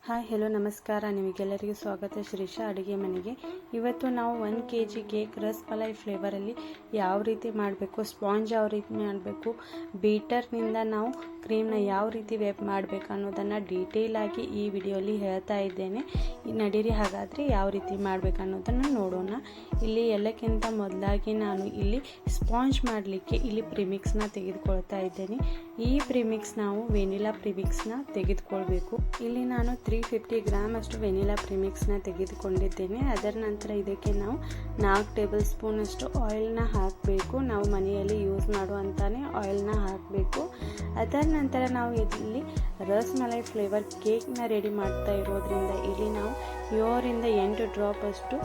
Hi hello ನಮಸ್ಕಾರ. ನಿಮಗೆಲ್ಲರಿಗೂ ಸ್ವಾಗತ ಶ್ರೀಶಾ ಅಡುಗೆ ಮನೆಗೆ. ಇವತ್ತು ನಾವು 1 kg ಕೇಕ್ ರಸ್ಮಲೈ ಫ್ಲೇವರಲ್ಲಿ ಯಾವ ರೀತಿ ಮಾಡಬೇಕು, ಸ್ಪಾಂಜ್ ಯಾವ ರೀತಿ ಮಾಡಬೇಕು, ಬೀಟರ್ನಿಂದ ನಾವು ಕ್ರೀಮ್ನ ಯಾವ ರೀತಿ ವೇಪ್ ಮಾಡಬೇಕು ಅನ್ನೋದನ್ನು ಡೀಟೇಲಾಗಿ ಈ ವಿಡಿಯೋಲಿ ಹೇಳ್ತಾ ಇದ್ದೇನೆ. ನಡೀರಿ ಹಾಗಾದರೆ ಯಾವ ರೀತಿ ಮಾಡಬೇಕು ಅನ್ನೋದನ್ನು ನೋಡೋಣ. ಇಲ್ಲಿ ಎಲ್ಲಕ್ಕಿಂತ ಮೊದಲಾಗಿ ನಾನು ಇಲ್ಲಿ ಸ್ಪಾಂಜ್ ಮಾಡಲಿಕ್ಕೆ ಇಲ್ಲಿ ಪ್ರಿಮಿಕ್ಸ್ನ ತೆಗೆದುಕೊಳ್ತಾ ಇದ್ದೇನೆ. ಈ ಪ್ರಿಮಿಕ್ಸ್ ನಾವು ವೆನಿಲಾ ಪ್ರಿಮಿಕ್ಸ್ನ ತೆಗೆದುಕೊಳ್ಬೇಕು. ಇಲ್ಲಿ ನಾನು 350 ಗ್ರಾಮ್ ಅಷ್ಟು ವೆನಿಲಾ ಪ್ರಿಮಿಕ್ಸ್ನ ತೆಗೆದುಕೊಂಡಿದ್ದೇನೆ. ಅದರ ನಂತರ ಇದಕ್ಕೆ ನಾವು 4 ಟೇಬಲ್ ಸ್ಪೂನ್ ಅಷ್ಟು ಆಯಿಲ್ನ ಹಾಕಬೇಕು. ನಾವು ಮನೆಯಲ್ಲಿ ಯೂಸ್ ಮಾಡುವಂತಾನೆ ಆಯಿಲ್ನ ಹಾಕಬೇಕು. ಅದರ ನಂತರ ನಾವು ಇಲ್ಲಿ ರಸ್ಮಲೈ ಫ್ಲೇವರ್ ಕೇಕ್ನ ರೆಡಿ ಮಾಡ್ತಾ ಇರೋದ್ರಿಂದ ಇಲ್ಲಿ ನಾವು 7ರಿಂದ 8 ಡ್ರಾಪ್ ಅಷ್ಟು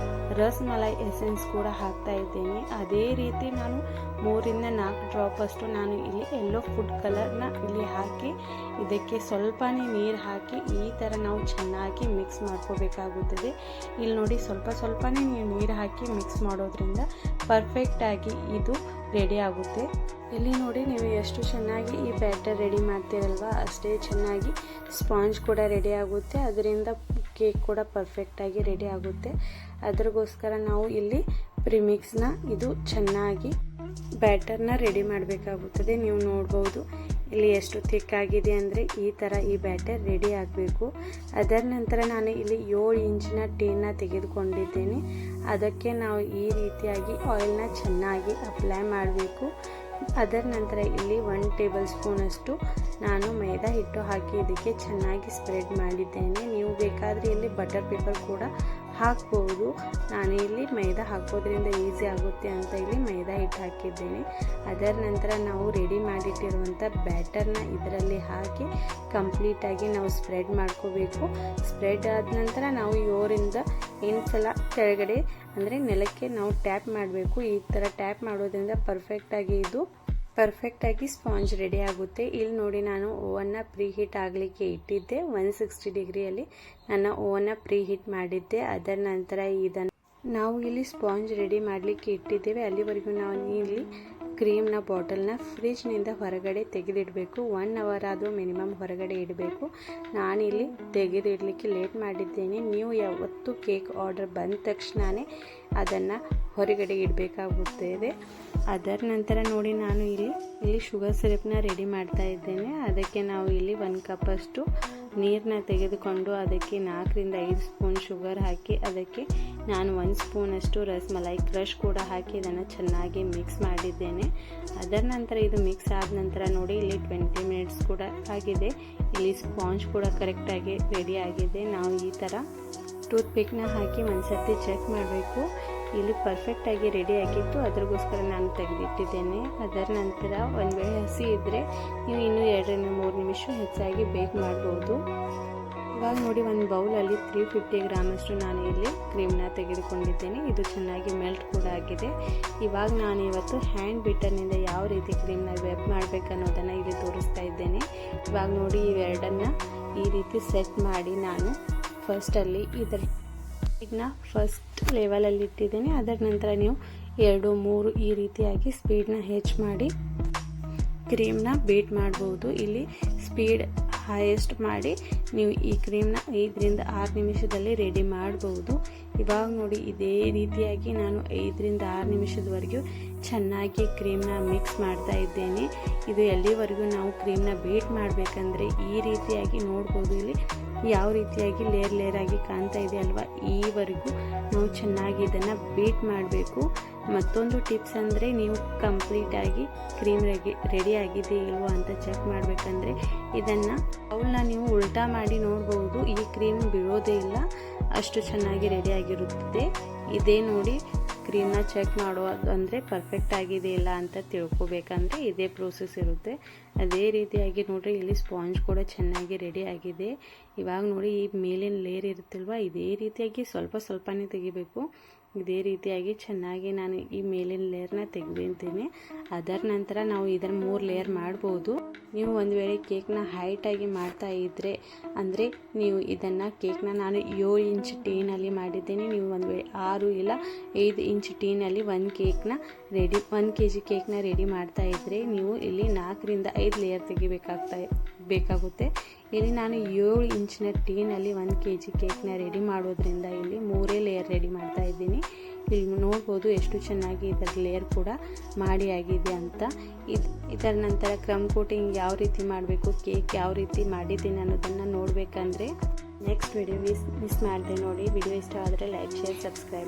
ರಸ್ಮಲೈ ಎಸೆನ್ಸ್ ಕೂಡ ಹಾಕ್ತಾ ಇದ್ದೇನೆ. ಅದೇ ರೀತಿ ನಾನು 3ರಿಂದ 4 ಡ್ರಾಪ್ ಅಷ್ಟು ನಾನು ಇಲ್ಲಿ ಯೆಲ್ಲೋ ಫುಡ್ ಕಲರ್ನ ಇಲ್ಲಿ ಹಾಕಿ ಇದಕ್ಕೆ ಸ್ವಲ್ಪನೇ ನೀರು ಹಾಕಿ ಈ ಥರ ನಾವು ಚೆನ್ನಾಗಿ ಮಿಕ್ಸ್ ಮಾಡ್ಕೋಬೇಕಾಗುತ್ತದೆ. ಇಲ್ಲಿ ನೋಡಿ ಸ್ವಲ್ಪನೇ ನೀರು ಹಾಕಿ ಮಿಕ್ಸ್ ಮಾಡೋದ್ರಿಂದ ಪರ್ಫೆಕ್ಟಾಗಿ ಇದು ರೆಡಿ ಆಗುತ್ತೆ. ಇಲ್ಲಿ ನೋಡಿ ನೀವು ಎಷ್ಟು ಚೆನ್ನಾಗಿ ಈ ಬ್ಯಾಟರ್ ರೆಡಿ ಮಾಡ್ತೀರಲ್ವ ಅಷ್ಟೇ ಚೆನ್ನಾಗಿ ಸ್ಪಾಂಜ್ ಕೂಡ ರೆಡಿ ಆಗುತ್ತೆ. ಅದರಿಂದ ಕೇಕ್ ಕೂಡ ಪರ್ಫೆಕ್ಟಾಗಿ ರೆಡಿ ಆಗುತ್ತೆ. ಅದಕ್ಕೋಸ್ಕರ ನಾವು ಇಲ್ಲಿ ಪ್ರಿಮಿಕ್ಸ್ನ ಇದು ಚೆನ್ನಾಗಿ ಬ್ಯಾಟರ್ನ ರೆಡಿ ಮಾಡಬೇಕಾಗುತ್ತದೆ. ನೀವು ನೋಡ್ಬೋದು ಇಲ್ಲಿ ಎಷ್ಟು ಥಿಕ್ ಆಗಿದೆ ಅಂದರೆ ಈ ಥರ ಈ ಬ್ಯಾಟರ್ ರೆಡಿ ಆಗಬೇಕು. ಅದರ ನಂತರ ನಾನು ಇಲ್ಲಿ 7 ಇಂಚಿನ ಟೀನ ತೆಗೆದುಕೊಂಡಿದ್ದೇನೆ. ಅದಕ್ಕೆ ನಾವು ಈ ರೀತಿಯಾಗಿ ಆಯಿಲ್ನ ಚೆನ್ನಾಗಿ ಅಪ್ಲೈ ಮಾಡಬೇಕು. ಅದರ ನಂತರ ಇಲ್ಲಿ 1 ಟೇಬಲ್ ಸ್ಪೂನ್ ಅಷ್ಟು ನಾನು ಮೈದಾ ಹಿಟ್ಟು ಹಾಕಿ ಇದಕ್ಕೆ ಚೆನ್ನಾಗಿ ಸ್ಪ್ರೆಡ್ ಮಾಡಿದ್ದೇನೆ. ನೀವು ಬೇಕಾದರೆ ಇಲ್ಲಿ ಬಟರ್ ಪೇಪರ್ ಕೂಡ ಹಾಕ್ಬೋದು. ನಾನು ಇಲ್ಲಿ ಮೈದಾ ಹಾಕೋದ್ರಿಂದ ಈಸಿ ಆಗುತ್ತೆ ಅಂತ ಇಲ್ಲಿ ಮೈದಾ ಹಿಟ್ಟು ಹಾಕಿದ್ದೇನೆ. ಅದರ ನಂತರ ನಾವು ರೆಡಿ ಮಾಡಿಟ್ಟಿರುವಂಥ ಬ್ಯಾಟರ್ನ ಇದರಲ್ಲಿ ಹಾಕಿ ಕಂಪ್ಲೀಟಾಗಿ ನಾವು ಸ್ಪ್ರೆಡ್ ಮಾಡ್ಕೋಬೇಕು. ಸ್ಪ್ರೆಡ್ ಆದ ನಂತರ ನಾವು 7ರಿಂದ 8 ಸಲ ಕೆಳಗಡೆ ಅಂದರೆ ನೆಲಕ್ಕೆ ನಾವು ಟ್ಯಾಪ್ ಮಾಡಬೇಕು. ಈ ಥರ ಟ್ಯಾಪ್ ಮಾಡೋದ್ರಿಂದ ಪರ್ಫೆಕ್ಟಾಗಿ ಸ್ಪಾಂಜ್ ರೆಡಿ ಆಗುತ್ತೆ. ಇಲ್ಲಿ ನೋಡಿ ನಾನು ಓವನ್ನ ಪ್ರೀ ಹೀಟ್ ಆಗಲಿಕ್ಕೆ ಇಟ್ಟಿದ್ದೆ. 160 ಡಿಗ್ರಿಯಲ್ಲಿ ನನ್ನ ಓವನ್ನ ಪ್ರೀ ಹೀಟ್ ಮಾಡಿದ್ದೆ. ಅದರ ನಂತರ ಇದನ್ನು ನಾವು ಇಲ್ಲಿ ಸ್ಪಾಂಜ್ ರೆಡಿ ಮಾಡಲಿಕ್ಕೆ ಇಟ್ಟಿದ್ದೇವೆ. ಅಲ್ಲಿವರೆಗೂ ನಾವು ಇಲ್ಲಿ ಕ್ರೀಮ್ನ ಬಾಟಲ್ನ ಫ್ರಿಜ್ನಿಂದ ಹೊರಗಡೆ ತೆಗೆದಿಡಬೇಕು. 1 ಅವರ್ ಆದರೂ ಮಿನಿಮಮ್ ಹೊರಗಡೆ ಇಡಬೇಕು. ನಾನಿಲ್ಲಿ ತೆಗೆದಿಡಲಿಕ್ಕೆ ಲೇಟ್ ಮಾಡಿದ್ದೇನೆ. ನೀವು ಯಾವತ್ತು ಕೇಕ್ ಆರ್ಡರ್ ಬಂದ ತಕ್ಷಣವೇ ಅದನ್ನು ಹೊರಗಡೆ ಇಡಬೇಕಾಗುತ್ತದೆ. ಅದರ ನಂತರ ನೋಡಿ ನಾನು ಇಲ್ಲಿ ಶುಗರ್ ಸಿರಪ್ನ ರೆಡಿ ಮಾಡ್ತಾ ಇದ್ದೇನೆ. ಅದಕ್ಕೆ ನಾವು ಇಲ್ಲಿ 1 ಕಪ್ ಅಷ್ಟು ನೀರನ್ನ ತೆಗೆದುಕೊಂಡು ಅದಕ್ಕೆ 4ರಿಂದ 5 ಸ್ಪೂನ್ ಶುಗರ್ ಹಾಕಿ ಅದಕ್ಕೆ ನಾನು 1 ಸ್ಪೂನ್ ಅಷ್ಟು ರಸ್ಮಲೈ ಕ್ರಷ್ ಕೂಡ ಹಾಕಿ ಇದನ್ನು ಚೆನ್ನಾಗಿ ಮಿಕ್ಸ್ ಮಾಡಿದ್ದೇನೆ. ಅದರ ನಂತರ ಇದು ಮಿಕ್ಸ್ ಆದ ನಂತರ ನೋಡಿ ಇಲ್ಲಿ 20 ಮಿನಿಟ್ಸ್ ಕೂಡ ಆಗಿದೆ. ಇಲ್ಲಿ ಸ್ಪಾಂಜ್ ಕೂಡ ಕರೆಕ್ಟಾಗಿ ರೆಡಿ ಆಗಿದೆ. ನಾವು ಈ ಥರ ಟೂತ್ ಪಿಕ್ನ ಹಾಕಿ ಒಂದ್ಸತಿ ಚೆಕ್ ಮಾಡಬೇಕು. ಇಲ್ಲಿ ಪರ್ಫೆಕ್ಟಾಗಿ ರೆಡಿ ಆಗಿತ್ತು. ಅದಕ್ಕೋಸ್ಕರ ನಾನು ತೆಗೆದಿಟ್ಟಿದ್ದೇನೆ. ಅದರ ನಂತರ ಒಂದು ವೇಳೆ ಹಸಿ ಇದ್ದರೆ ನೀವು ಇನ್ನೂ 2ರಿಂದ 3 ನಿಮಿಷ ಹೆಚ್ಚಾಗಿ ಬೇಕ್ ಮಾಡ್ಬೋದು. ಇವಾಗ ನೋಡಿ ಒಂದು ಬೌಲಲ್ಲಿ 350 ಗ್ರಾಮ್ ಅಷ್ಟು ನಾನು ಇಲ್ಲಿ ಕ್ರೀಮ್ನ ತೆಗೆದುಕೊಂಡಿದ್ದೇನೆ. ಇದು ಚೆನ್ನಾಗಿ ಮೆಲ್ಟ್ ಕೂಡ ಆಗಿದೆ. ಇವಾಗ ನಾನು ಇವತ್ತು ಹ್ಯಾಂಡ್ ಬೀಟರ್ನಿಂದ ಯಾವ ರೀತಿ ಕ್ರೀಮ್ನ ವೆಬ್ ಮಾಡಬೇಕು ಅನ್ನೋದನ್ನು ಇಲ್ಲಿ ತೋರಿಸ್ತಾ ಇದ್ದೇನೆ. ಇವಾಗ ನೋಡಿ ಇವೆರಡನ್ನು ಈ ರೀತಿ ಸೆಟ್ ಮಾಡಿ ನಾನು ಫಸ್ಟಲ್ಲಿ ಇದನ್ನ ಫಸ್ಟ್ ಲೆವೆಲಲ್ಲಿ ಇಟ್ಟಿದ್ದೇನೆ. ಅದರ ನಂತರ ನೀವು 2, 3 ಈ ರೀತಿಯಾಗಿ ಸ್ಪೀಡ್ನ ಹೆಚ್ಚು ಮಾಡಿ ಕ್ರೀಮ್ನ ಬೀಟ್ ಮಾಡ್ಬೋದು. ಇಲ್ಲಿ ಸ್ಪೀಡ್ ಹೈಯೆಸ್ಟ್ ಮಾಡಿ ನೀವು ಈ ಕ್ರೀಮ್ನ 5ರಿಂದ 6 ನಿಮಿಷದಲ್ಲಿ ರೆಡಿ ಮಾಡ್ಬೋದು. ಇವಾಗ ನೋಡಿ ಇದೇ ರೀತಿಯಾಗಿ ನಾನು 5ರಿಂದ 6 ನಿಮಿಷದವರೆಗೂ ಚೆನ್ನಾಗಿ ಕ್ರೀಮ್ನ ಮಿಕ್ಸ್ ಮಾಡ್ತಾ ಇದ್ದೇನೆ. ಇದು ಎಲ್ಲಿವರೆಗೂ ನಾವು ಕ್ರೀಮ್ನ ಬೀಟ್ ಮಾಡಬೇಕಂದ್ರೆ ಈ ರೀತಿಯಾಗಿ ನೋಡ್ಬೋದು. ಇಲ್ಲಿ ಯಾವ ರೀತಿಯಾಗಿ ಲೇಯರ್ ಆಗಿ ಕಾಣ್ತಾ ಇದೆ ಅಲ್ವಾ, ಈವರೆಗೂ ನಾವು ಚೆನ್ನಾಗಿ ಇದನ್ನು ಬೀಟ್ ಮಾಡಬೇಕು. ಮತ್ತೊಂದು ಟಿಪ್ಸ್ ಅಂದರೆ ನೀವು ಕಂಪ್ಲೀಟಾಗಿ ಕ್ರೀಮ್ ರೆಡಿ ಆಗಿದೆ ಇಲ್ವೋ ಅಂತ ಚೆಕ್ ಮಾಡಬೇಕಂದ್ರೆ ಇದನ್ನು ಬೌಲ್ನ ನೀವು ಉಲ್ಟಾ ಮಾಡಿ ನೋಡ್ಬೋದು. ಈ ಕ್ರೀಮ್ ಬೀಳೋದೇ ಇಲ್ಲ, ಅಷ್ಟು ಚೆನ್ನಾಗಿ ರೆಡಿ ಆಗಿರುತ್ತದೆ. ಇದೇ ನೋಡಿ ಕ್ರೀಮ್ನ ಚೆಕ್ ಮಾಡೋದು ಅಂದರೆ ಪರ್ಫೆಕ್ಟ್ ಆಗಿದೆ ಇಲ್ಲ ಅಂತ ತಿಳ್ಕೊಬೇಕಂದ್ರೆ ಇದೇ ಪ್ರೋಸೆಸ್ ಇರುತ್ತೆ. ಅದೇ ರೀತಿಯಾಗಿ ನೋಡ್ರಿ ಇಲ್ಲಿ ಸ್ಪಾಂಜ್ ಕೂಡ ಚೆನ್ನಾಗಿ ರೆಡಿ ಆಗಿದೆ. ಇವಾಗ ನೋಡಿ ಈ ಮೇಲಿನ ಲೇಯರ್ ಇರುತ್ತಲ್ವ ಇದೇ ರೀತಿಯಾಗಿ ಸ್ವಲ್ಪನೇ ತೆಗಿಬೇಕು. ಇದೇ ರೀತಿಯಾಗಿ ಚೆನ್ನಾಗಿ ನಾನು ಈ ಮೇಲಿನ ಲೇಯರ್ನ ತೆಗೆದಿದ್ದೇನೆ. ಅದರ ನಂತರ ನಾವು ಇದರ 3 ಲೇಯರ್ ಮಾಡ್ಬೋದು. ನೀವು ಒಂದು ವೇಳೆ ಕೇಕ್ನ ಹೈಟಾಗಿ ಮಾಡ್ತಾ ಇದ್ದರೆ ಅಂದರೆ ನೀವು ಇದನ್ನು ಕೇಕ್ನ ನಾನು 7 ಇಂಚ್ ಟೀನಲ್ಲಿ ಮಾಡಿದ್ದೇನೆ. ನೀವು ಒಂದು ವೇಳೆ 6 ಇಲ್ಲ 5 ಇಂಚ್ ಟೀನಲ್ಲಿ 1 kg ಕೇಕ್ನ ರೆಡಿ ಮಾಡ್ತಾ ಇದ್ದರೆ ನೀವು ಇಲ್ಲಿ 4ರಿಂದ 5 ಲೇಯರ್ ತೆಗಿಬೇಕಾಗ್ತಾ ಬೇಕಾಗುತ್ತೆ. ಇಲ್ಲಿ ನಾನು 7 ಇಂಚಿನ ಟೀನಲ್ಲಿ 1 kg ಕೇಕ್ನ ರೆಡಿ ಮಾಡೋದ್ರಿಂದ ಇಲ್ಲಿ 3 ಲೇಯರ್ ರೆಡಿ ಮಾಡ್ತಾ ಇದ್ದೀನಿ. ಇಲ್ಲಿ ನೋಡ್ಬೋದು ಎಷ್ಟು ಚೆನ್ನಾಗಿ ಇದರ ಲೇಯರ್ ಕೂಡ ಮಾಡಿ ಆಗಿದೆ ಅಂತ. ಇದರ ನಂತರ ಕ್ರಮ್ ಕೋಟಿಂಗ್ ಯಾವ ರೀತಿ ಮಾಡಬೇಕು, ಕೇಕ್ ಯಾವ ರೀತಿ ಮಾಡಿದ್ದೀನಿ ಅನ್ನೋದನ್ನು ನೋಡಬೇಕಂದ್ರೆ ನೆಕ್ಸ್ಟ್ ವಿಡಿಯೋ ಮಿಸ್ ಮಾಡದೆ ನೋಡಿ. ವಿಡಿಯೋ ಇಷ್ಟ ಆದರೆ ಲೈಕ್, ಶೇರ್, ಸಬ್ಸ್ಕ್ರೈಬ್.